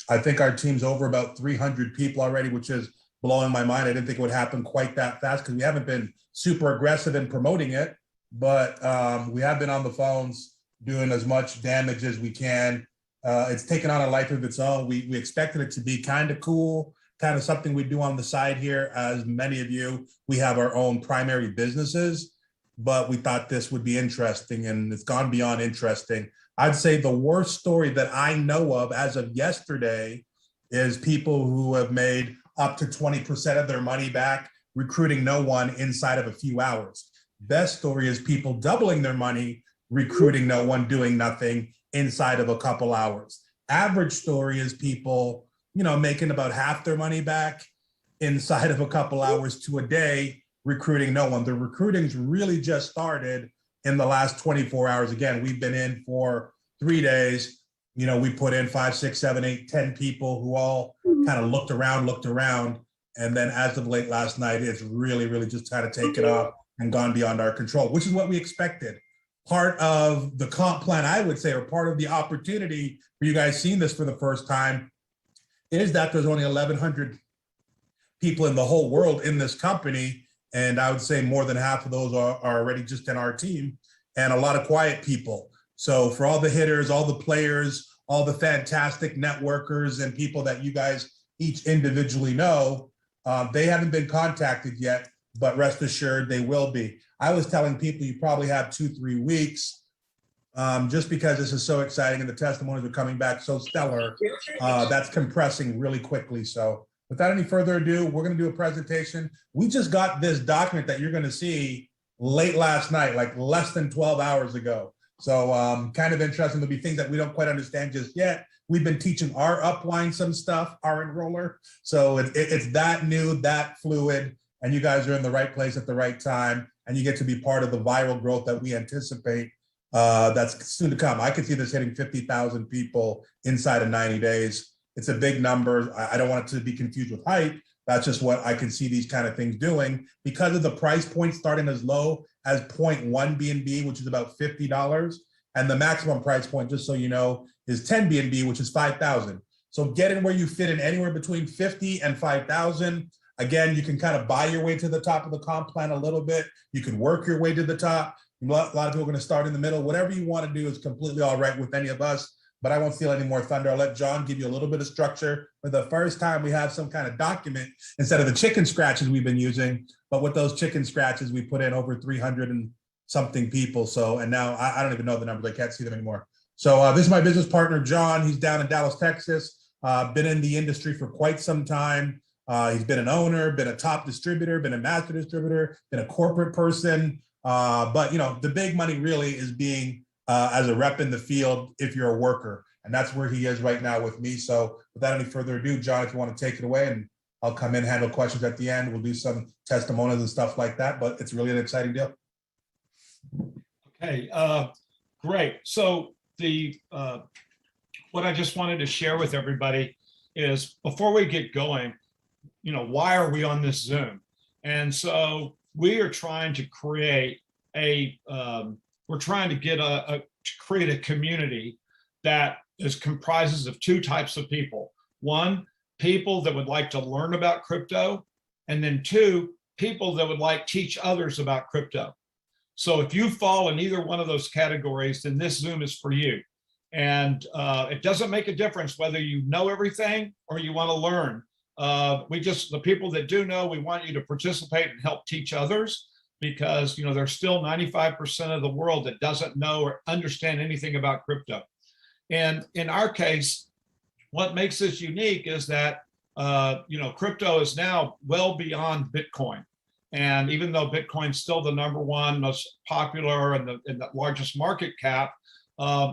I think our team's over about 300 people already, which is blowing my mind. I didn't think it would happen quite that fast because we haven't been super aggressive in promoting it, but we have been on the phones doing as much damage as we can. It's taken on a life of its own. We expected it to be kind of cool, kind of something we do on the side here. As many of you, we have our own primary businesses, but we thought this would be interesting, and it's gone beyond interesting. I'd say the worst story that I know of as of yesterday is people who have made up to 20% of their money back recruiting no one inside of a few hours. Best story is people doubling their money recruiting no one, doing nothing inside of a couple hours. Average story is people, making about half their money back inside of a couple hours to a day recruiting no one. The recruiting's really just started in the last 24 hours. Again, we've been in for 3 days. We put in 5, 6, 7, 8, 10 people who all kind of looked around. And then as of late last night, it's really, really just kind of taken off and gone beyond our control, which is what we expected. Part of the comp plan, I would say, or part of the opportunity for you guys seeing this for the first time is that there's only 1,100 people in the whole world in this company. And I would say more than half of those are already just in our team, and a lot of quiet people. So for all the hitters, all the players, all the fantastic networkers and people that you guys each individually know, they haven't been contacted yet, but rest assured they will be. I was telling people you probably have 2-3 weeks, just because this is so exciting and the testimonies are coming back so stellar. That's compressing really quickly. So without any further ado, we're going to do a presentation. We just got this document that you're going to see late last night, like less than 12 hours ago. So kind of interesting. There'll be things that we don't quite understand just yet. We've been teaching our upline some stuff, our enroller. So it's that new, that fluid, and you guys are in the right place at the right time, and you get to be part of the viral growth that we anticipate that's soon to come. I could see this hitting 50,000 people inside of 90 days. It's a big number. I don't want it to be confused with hype. That's just what I can see these kind of things doing because of the price point starting as low as 0.1 BNB, which is about $50. And the maximum price point, just so you know, is 10 BNB, which is 5,000. So get in where you fit in anywhere between 50 and 5,000. Again, you can kind of buy your way to the top of the comp plan a little bit. You can work your way to the top. A lot of people are going to start in the middle. Whatever you want to do is completely all right with any of us, but I won't steal any more thunder. I'll let John give you a little bit of structure. For the first time, we have some kind of document instead of the chicken scratches we've been using, but with those chicken scratches, we put in over 300 and something people. So, and now I don't even know the numbers. I can't see them anymore. So this is my business partner, John. He's down in Dallas, Texas. Been in the industry for quite some time. He's been an owner, been a top distributor, been a master distributor, been a corporate person. But the big money really is being as a rep in the field if you're a worker. And that's where he is right now with me. So without any further ado, John, if you want to take it away, and I'll come in, handle questions at the end. We'll do some testimonials and stuff like that, but it's really an exciting deal. Okay, great. So what I just wanted to share with everybody is before we get going, why are we on this Zoom? And so we are trying to create create a community that comprises of two types of people. One, people that would like to learn about crypto, and then two, people that would like to teach others about crypto. So if you fall in either one of those categories, then this Zoom is for you. And it doesn't make a difference whether you know everything or you want to learn. The people that do know, we want you to participate and help teach others, because there's still 95% of the world that doesn't know or understand anything about crypto. And in our case, what makes this unique is that crypto is now well beyond Bitcoin. And even though Bitcoin's still the #1 most popular and the largest market cap,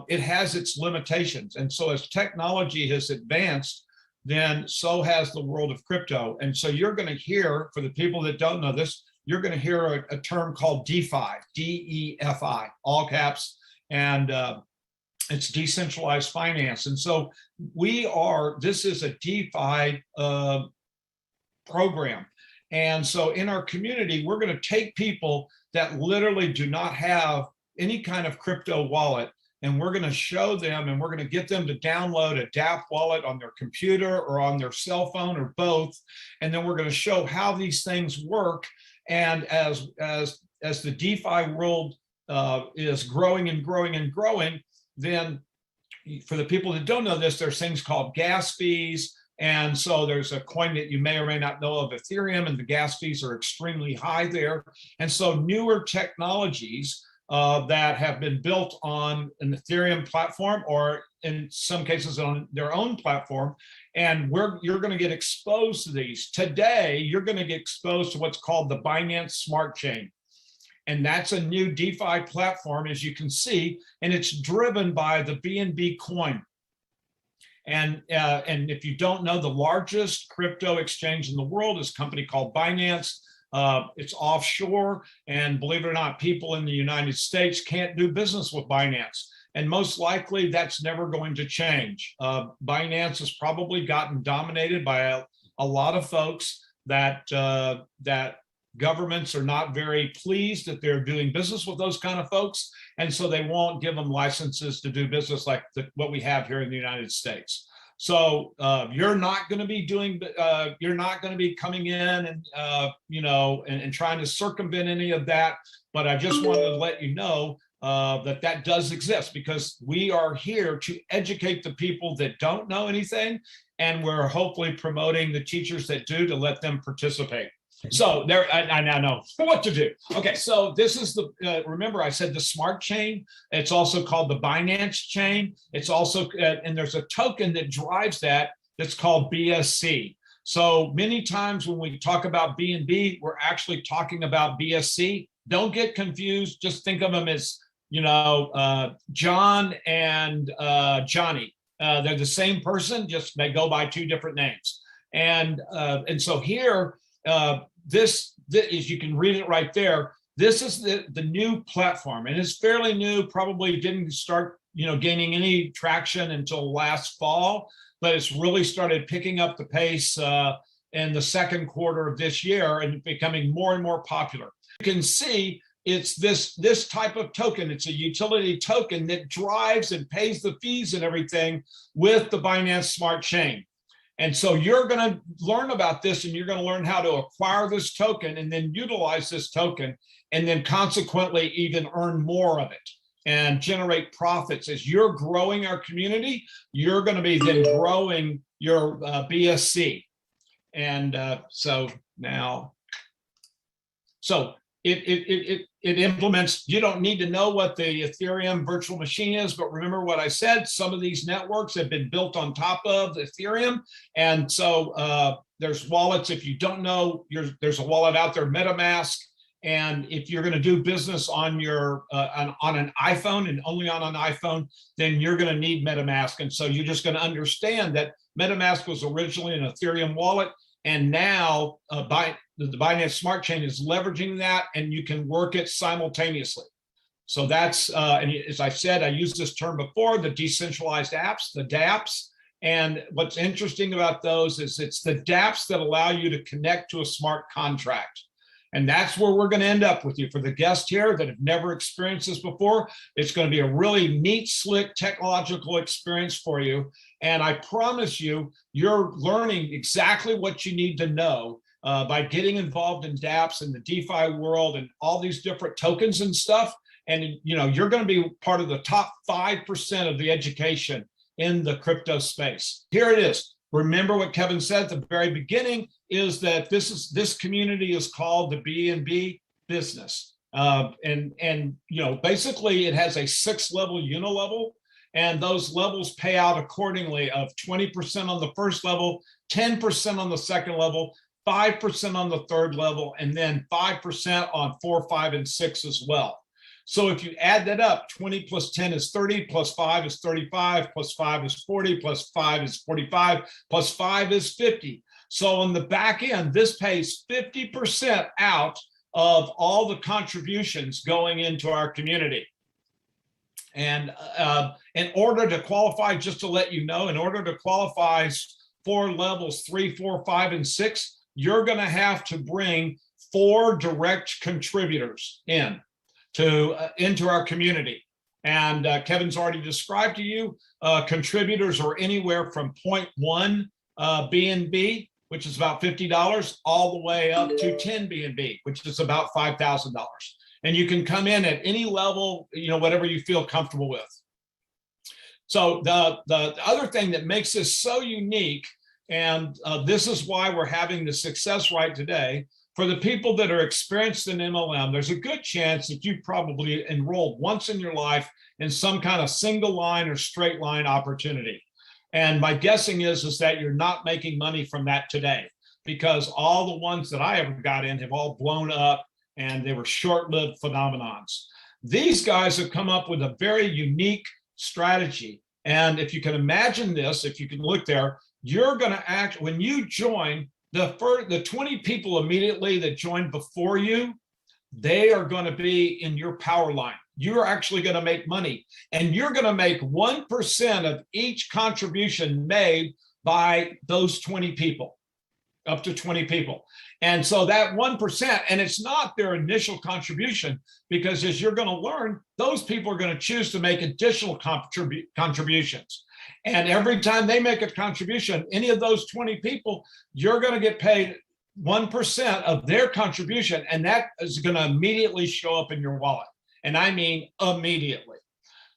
it has its limitations. And so as technology has advanced, then so has the world of crypto. And so you're going to hear, for the people that don't know this, you're going to hear a term called DeFi, D-E-F-I, all caps, and it's decentralized finance. And so this is a DeFi program. And so in our community, we're going to take people that literally do not have any kind of crypto wallet, and we're going to show them, and we're going to get them to download a dapp wallet on their computer or on their cell phone or both. And then we're going to show how these things work. And as the DeFi world is growing and growing and growing, then for the people that don't know this, there's things called gas fees. And so there's a coin that you may or may not know of, Ethereum, and the gas fees are extremely high there. And so newer technologies that have been built on an Ethereum platform, or in some cases on their own platform, and you're going to get exposed to these. Today, you're going to get exposed to what's called the Binance Smart Chain. And that's a new DeFi platform, as you can see, and it's driven by the BNB coin. And if you don't know, the largest crypto exchange in the world is a company called Binance. It's offshore, and believe it or not, people in the United States can't do business with Binance. And most likely that's never going to change. Binance has probably gotten dominated by a lot of folks that governments are not very pleased that they're doing business with those kind of folks. And so they won't give them licenses to do business like what we have here in the United States. So you're not going to be doing, you're not going to be coming in and, and trying to circumvent any of that. But I just wanted to let you know that does exist, because we are here to educate the people that don't know anything. And we're hopefully promoting the teachers that do, to let them participate. So there, I now know what to do. Okay, so this is the, remember I said the smart chain. It's also called the Binance chain. It's also, and there's a token that drives that, that's called BSC. So many times when we talk about BNB, we're actually talking about BSC. Don't get confused. Just think of them as, John and Johnny. They're the same person, just they go by two different names. And so here, this is, you can read it right there. This is the new platform, and it's fairly new. Probably didn't start, gaining any traction until last fall, but it's really started picking up the pace in the second quarter of this year and becoming more and more popular. You can see it's this type of token. It's a utility token that drives and pays the fees and everything with the Binance Smart Chain. And so you're going to learn about this, and you're going to learn how to acquire this token and then utilize this token, and then consequently even earn more of it and generate profits. As you're growing our community, you're going to be then growing your BSC. And so it implements, you don't need to know what the Ethereum virtual machine is, but remember what I said, some of these networks have been built on top of Ethereum. And so there's wallets. If you don't know, there's a wallet out there, metamask. And if you're going to do business on your on an iPhone, and only on an iPhone, then you're going to need metamask. And so you're just going to understand that metamask was originally an Ethereum wallet, and now the Binance Smart Chain is leveraging that, and you can work it simultaneously. So that's, and as I said, I used this term before, the decentralized apps, the dapps. And what's interesting about those is it's the dapps that allow you to connect to a smart contract. And that's where we're going to end up with you. For the guests here that have never experienced this before, it's going to be a really neat, slick technological experience for you. And I promise you, you're learning exactly what you need to know by getting involved in dapps and the DeFi world and all these different tokens and stuff. And you're going to be part of the top 5% of the education in the crypto space. Here it is. Remember what Kevin said at the very beginning, is that this community is called the BNB Business. Basically it has a 6-level unilevel, and those levels pay out accordingly of 20% on the first level, 10% on the second level, 5% on the third level, and then 5% on 4, 5, and 6 as well. So if you add that up, 20 plus 10 is 30, plus 5 is 35, plus 5 is 40, plus 5 is 45, plus 5 is 50. So on the back end, this pays 50% out of all the contributions going into our community. And in order to qualify, just to let you know, in order to qualify for levels 3, 4, 5, and 6, you're going to have to bring 4 direct contributors into our community. And Kevin's already described to you, contributors are anywhere from 0.1 BNB, which is about $50, all the way up to 10 BNB, which is about $5,000. And you can come in at any level, whatever you feel comfortable with. So the other thing that makes this so unique, and this is why we're having the success right today, for the people that are experienced in MLM, there's a good chance that you probably enrolled once in your life in some kind of single line or straight line opportunity. And my guessing is that you're not making money from that today, because all the ones that I ever got in have all blown up and they were short-lived phenomenons. These guys have come up with a very unique strategy. And if you can imagine this, if you can look there, you're going to act when you join the 20 people immediately that joined before you, they are going to be in your power line. You're actually going to make money, and you're going to make 1% of each contribution made by those 20 people, up to 20 people. And so that 1%, and it's not their initial contribution, because as you're going to learn, those people are going to choose to make additional contributions. And every time they make a contribution, any of those 20 people, you're going to get paid 1% of their contribution, and that is going to immediately show up in your wallet. And I mean immediately.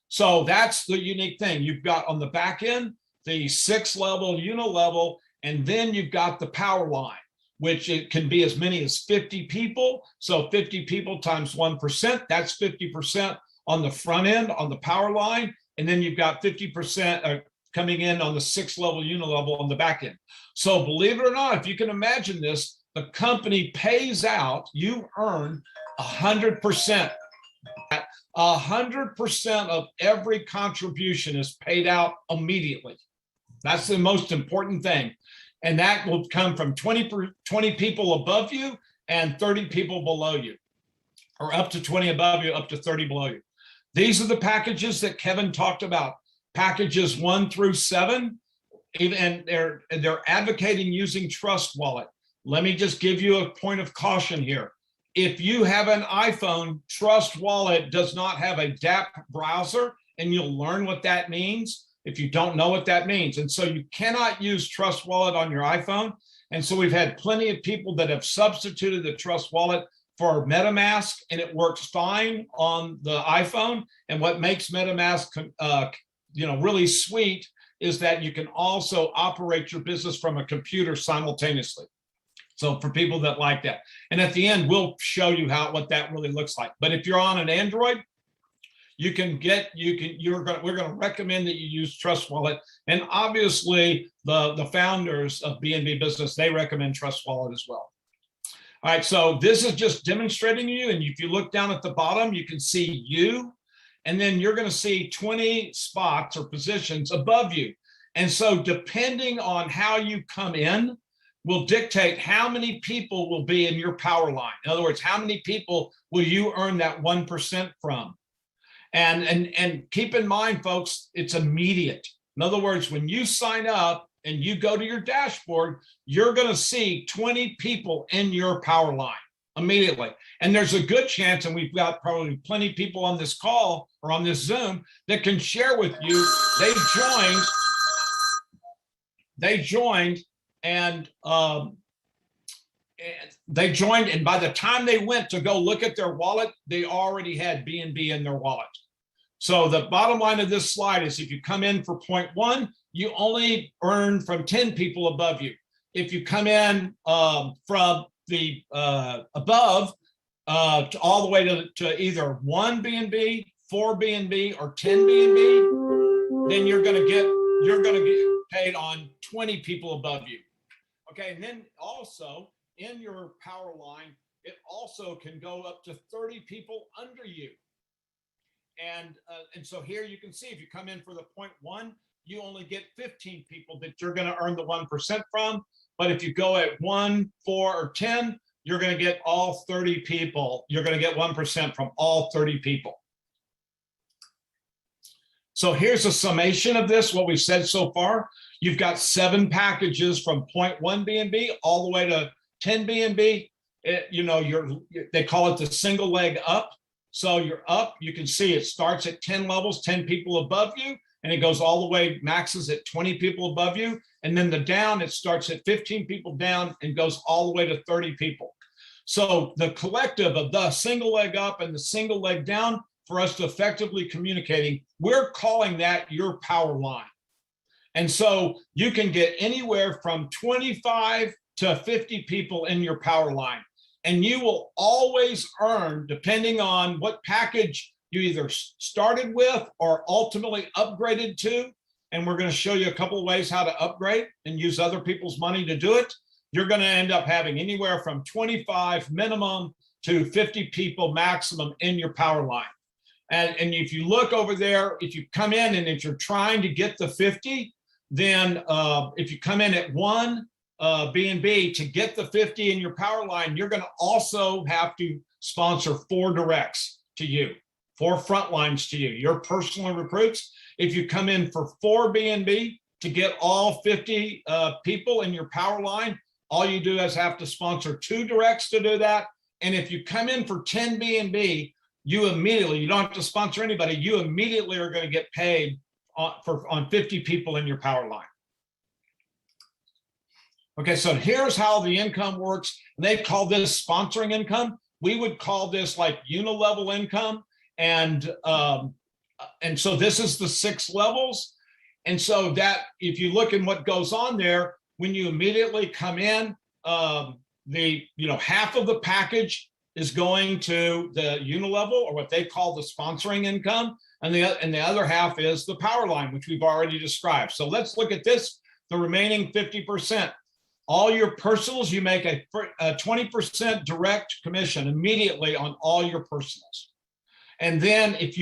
So that's the unique thing. You've got on the back end, the 6-level, unilevel, and then you've got the power line, which it can be as many as 50 people. So 50 people times 1%, that's 50% on the front end, on the power line. And then you've got 50% coming in on the 6-level unilevel on the back end. So believe it or not, if you can imagine this, the company pays out, you earn 100%. 100% of every contribution is paid out immediately. That's the most important thing. And that will come from 20 people above you and 30 people below you, or up to 20 above you, up to 30 below you. These are the packages that Kevin talked about, packages 1 through 7, and they're advocating using Trust Wallet. Let me just give you a point of caution here. If you have an iPhone, Trust Wallet does not have a dapp browser, and you'll learn what that means if you don't know what that means. And so you cannot use Trust Wallet on your iPhone. And so we've had plenty of people that have substituted the Trust Wallet for metamask, and it works fine on the iPhone. And what makes metamask really sweet is that you can also operate your business from a computer simultaneously. So for people that like that, and at the end, we'll show you what that really looks like. But if you're on an Android, we're going to recommend that you use Trust Wallet. And obviously the founders of BNB Business, they recommend Trust Wallet as well. All right, so this is just demonstrating you. And if you look down at the bottom, you can see you, and then you're going to see 20 spots or positions above you. And so depending on how you come in, will dictate how many people will be in your power line. In other words, how many people will you earn that 1% from? And keep in mind, folks, it's immediate. In other words, when you sign up and you go to your dashboard, you're going to see 20 people in your power line immediately. And there's a good chance, and we've got probably plenty of people on this call or on this Zoom that can share with you, they joined, and by the time they went to go look at their wallet, they already had BNB in their wallet. So the bottom line of this slide is, if you come in for 0.1, you only earn from 10 people above you. If you come in from the above all the way to either 1 BNB, 4 BNB, or 10 BNB, then you're going to get paid on 20 people above you. Okay, and then also in your power line, it also can go up to 30 people under you. And so here you can see, if you come in for the 0.1, you only get 15 people that you're going to earn the 1% from. But if you go at 1, 4, or 10, you're going to get all 30 people. You're going to get 1% from all 30 people. So here's a summation of this, what we've said so far. You've got 7 packages from 0.1 BNB all the way to 10 BNB. They call it the single leg up. So you're up, you can see it starts at 10 levels, 10 people above you, and it goes all the way, maxes at 20 people above you. And then the down, it starts at 15 people down and goes all the way to 30 people. So the collective of the single leg up and the single leg down, for us to effectively communicating, we're calling that your power line. And so you can get anywhere from 25 to 50 people in your power line. And you will always earn, depending on what package you either started with or ultimately upgraded to. And we're going to show you a couple of ways how to upgrade and use other people's money to do it. You're going to end up having anywhere from 25 minimum to 50 people maximum in your power line. And if you look over there, if you come in and if you're trying to get the 50, then if you come in at one BNB to get the 50 in your power line, you're going to also have to sponsor 4 directs to you, 4 front lines to you, your personal recruits. If you come in for 4 BNB to get all 50 people in your power line, all you do is have to sponsor 2 directs to do that. And if you come in for 10 BNB, you don't have to sponsor anybody, you immediately are going to get paid on 50 people in your power line. Okay, so here's how the income works. They call this sponsoring income. We would call this like unilevel income. And so this is the 6 levels. And so that, if you look at what goes on there, when you immediately come in, half of the package is going to the unilevel, or what they call the sponsoring income, and the other half is the power line, which we've already described. So let's look at this, the remaining 50%. All your personals, you make a 20% direct commission immediately on all your personals. And then if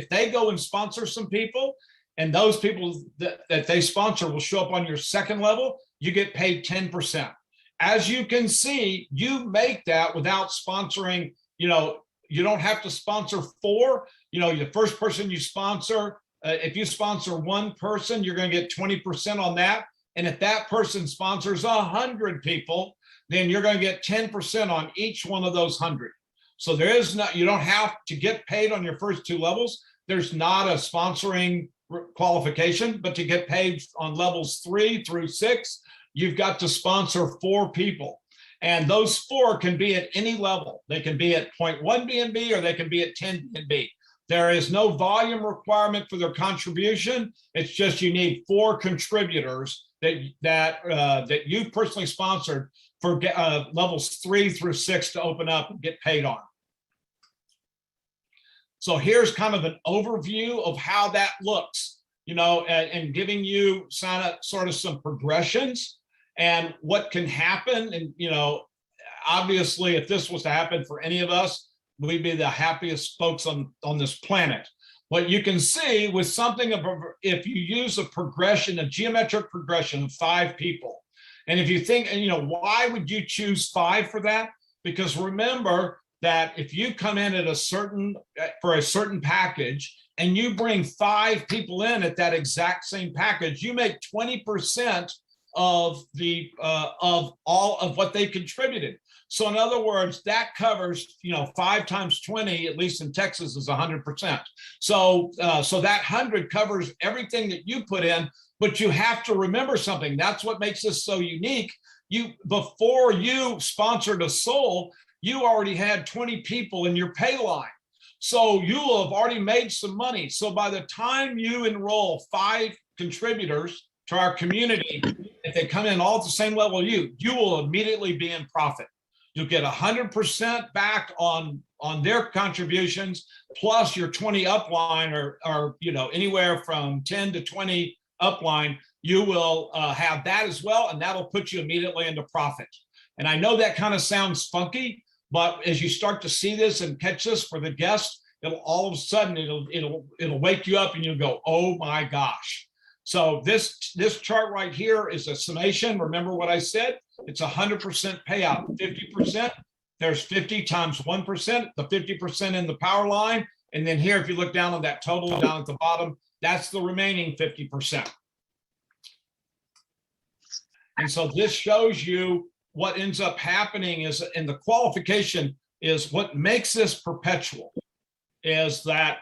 they go and sponsor some people, and those people that they sponsor will show up on your second level, you get paid 10%. As you can see, you make that without sponsoring, you don't have to sponsor 4. The first person you sponsor, if you sponsor 1 person, you're going to get 20% on that. And if that person sponsors 100 people, then you're going to get 10% on each one of those 100. So you don't have to get paid on your first 2 levels. There's not a sponsoring qualification, but to get paid on levels 3 through 6, you've got to sponsor 4 people. And those 4 can be at any level. They can be at 0.1 BNB or they can be at 10 BNB. There is no volume requirement for their contribution. It's just you need 4 contributors that you personally sponsored for levels 3 through 6 to open up and get paid on. So here's kind of an overview of how that looks, and giving you sort of some progressions and what can happen. And, obviously, if this was to happen for any of us, we'd be the happiest folks on this planet. But you can see with something, if you use a geometric progression of 5 people, and if you think, why would you choose 5 for that? Because remember that if you come in for a certain package and you bring 5 people in at that exact same package, you make 20% of all of what they contributed. So in other words, that covers, 5 times 20, at least in Texas, is 100%. So that 100 covers everything that you put in, but you have to remember something. That's what makes this so unique. Before you sponsored a soul, you already had 20 people in your pay line. So you will have already made some money. So by the time you enroll 5 contributors to our community, if they come in all at the same level you will immediately be in profit. You'll get 100% back on their contributions, plus your 20 upline or anywhere from 10 to 20 upline. You will have that as well, and that'll put you immediately into profit. And I know that kind of sounds funky, but as you start to see this and catch this for the guests, it'll all of a sudden it'll wake you up and you'll go, oh my gosh. So this chart right here is a summation. Remember what I said? It's 100% payout, 50%. There's 50 times 1%, the 50% in the power line. And then here, if you look down on that total down at the bottom, that's the remaining 50%. And so this shows you what ends up happening is in the qualification. is what makes this perpetual is that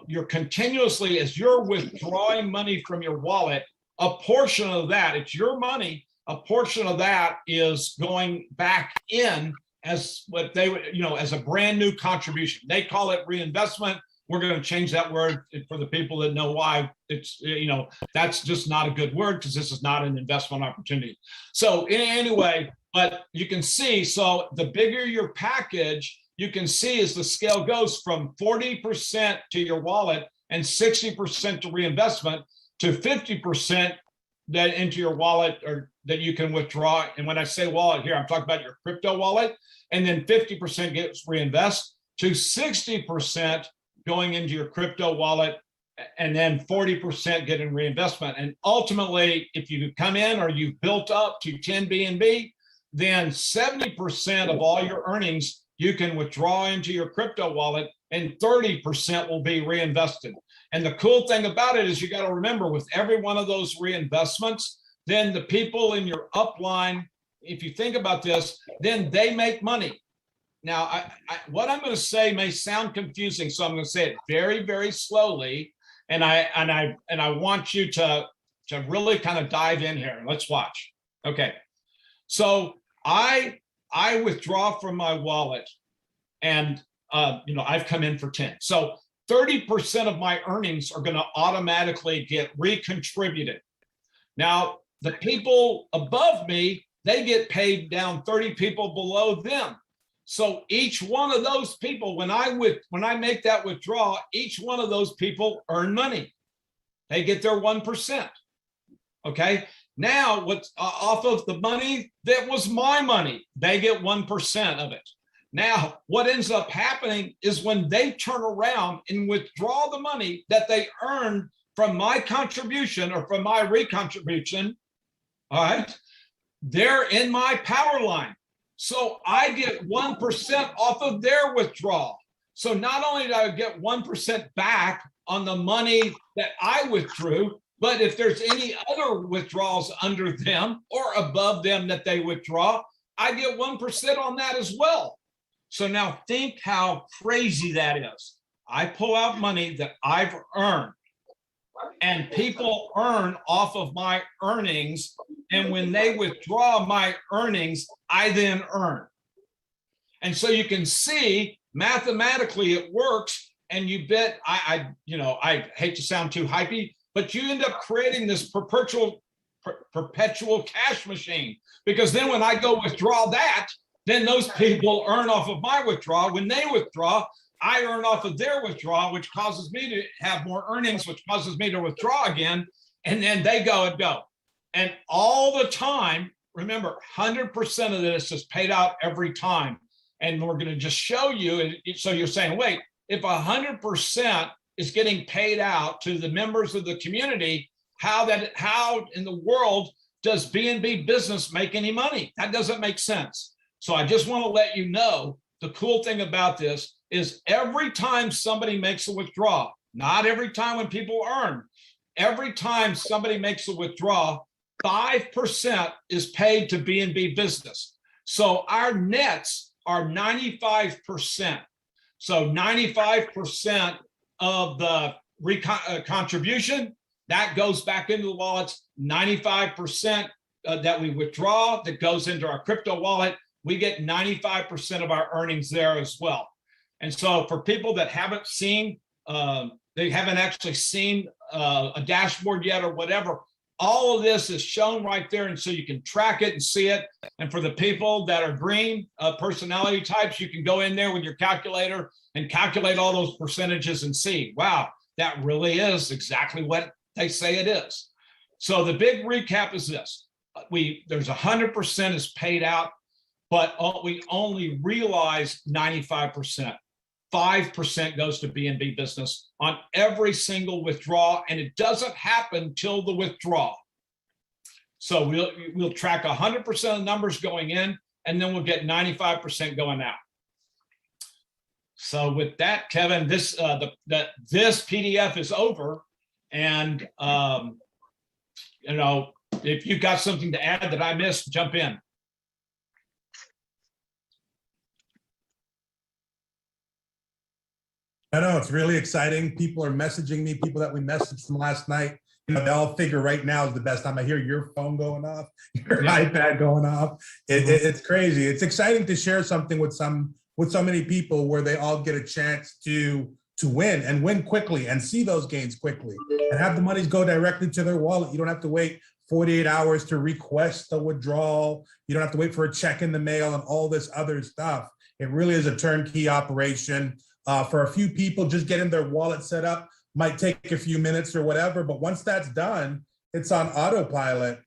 you're continuously, as you're withdrawing money from your wallet, a portion of that, it's your money, a portion of that is going back in as what they would, as a brand new contribution. They call it reinvestment. We're going to change that word for the people that know why it's, that's just not a good word because this is not an investment opportunity. So anyway, but you can see, so the bigger your package, you can see as the scale goes from 40% to your wallet and 60% to reinvestment to 50% that into your wallet or that you can withdraw. And when I say wallet here, I'm talking about your crypto wallet, and then 50% gets reinvest to 60% going into your crypto wallet, and then 40% getting reinvestment. And ultimately, if you come in or you've built up to 10 BNB, then 70% of all your earnings you can withdraw into your crypto wallet, and 30% will be reinvested. And the cool thing about it is you got to remember with every one of those reinvestments, then the people in your upline, if you think about this, then they make money. Now, what I'm going to say may sound confusing, so I'm going to say it very, very slowly, and I want you to really kind of dive in here. Let's watch. Okay, so I withdraw from my wallet, and I've come in for 10. So 30% of my earnings are going to automatically get recontributed. Now, the people above me, they get paid down 30 people below them. So each one of those people, when I make that withdrawal, each one of those people earn money. They get their 1%. Okay. Now, what's off of the money that was my money, they get 1% of it. Now, what ends up happening is when they turn around and withdraw the money that they earned from my contribution or from my recontribution, all right, they're in my power line. So I get 1% off of their withdrawal. So not only do I get 1% back on the money that I withdrew, but if there's any other withdrawals under them or above them that they withdraw, I get 1% on that as well. So now think how crazy that is. I pull out money that I've earned, and people earn off of my earnings. And when they withdraw my earnings, I then earn. And so you can see mathematically it works. And you bet, I hate to sound too hypey, but you end up creating this perpetual cash machine, because then when I go withdraw that, then those people earn off of my withdrawal. When they withdraw, I earn off of their withdrawal, which causes me to have more earnings, which causes me to withdraw again. And then they go and go. And all the time, remember, 100% of this is paid out every time. And we're going to just show you. So you're saying, wait, if 100% is getting paid out to the members of the community, how in the world does BNB Business make any money? That doesn't make sense. So I just want to let you know, the cool thing about this is every time somebody makes a withdrawal, not every time when people earn, every time somebody makes a withdrawal, 5% is paid to BNB Business. So our nets are 95%. So 95% of the contribution, that goes back into the wallets. 95% that we withdraw, that goes into our crypto wallet, we get 95% of our earnings there as well. And so for people that haven't seen, they haven't actually seen a dashboard yet or whatever, all of this is shown right there. And so you can track it and see it. And for the people that are green personality types, you can go in there with your calculator and calculate all those percentages and see, wow, that really is exactly what they say it is. So the big recap is this. There's 100% is paid out, but we only realize 95%. 5% goes to BNB Business on every single withdrawal, and it doesn't happen till the withdrawal. So we'll track 100% of numbers going in, and then we'll get 95% going out. So with that, Kevin, this PDF is over, and if you've got something to add that I missed, jump in. I know it's really exciting. People are messaging me, people that we messaged from last night. You know, they all figure right now is the best time. I hear your phone going off, your iPad going off. It's crazy. It's exciting to share something with so many people where they all get a chance to win and win quickly and see those gains quickly and have the monies go directly to their wallet. You don't have to wait 48 hours to request a withdrawal. You don't have to wait for a check in the mail and all this other stuff. It really is a turnkey operation. For a few people, just getting their wallet set up might take a few minutes or whatever, but once that's done, it's on autopilot.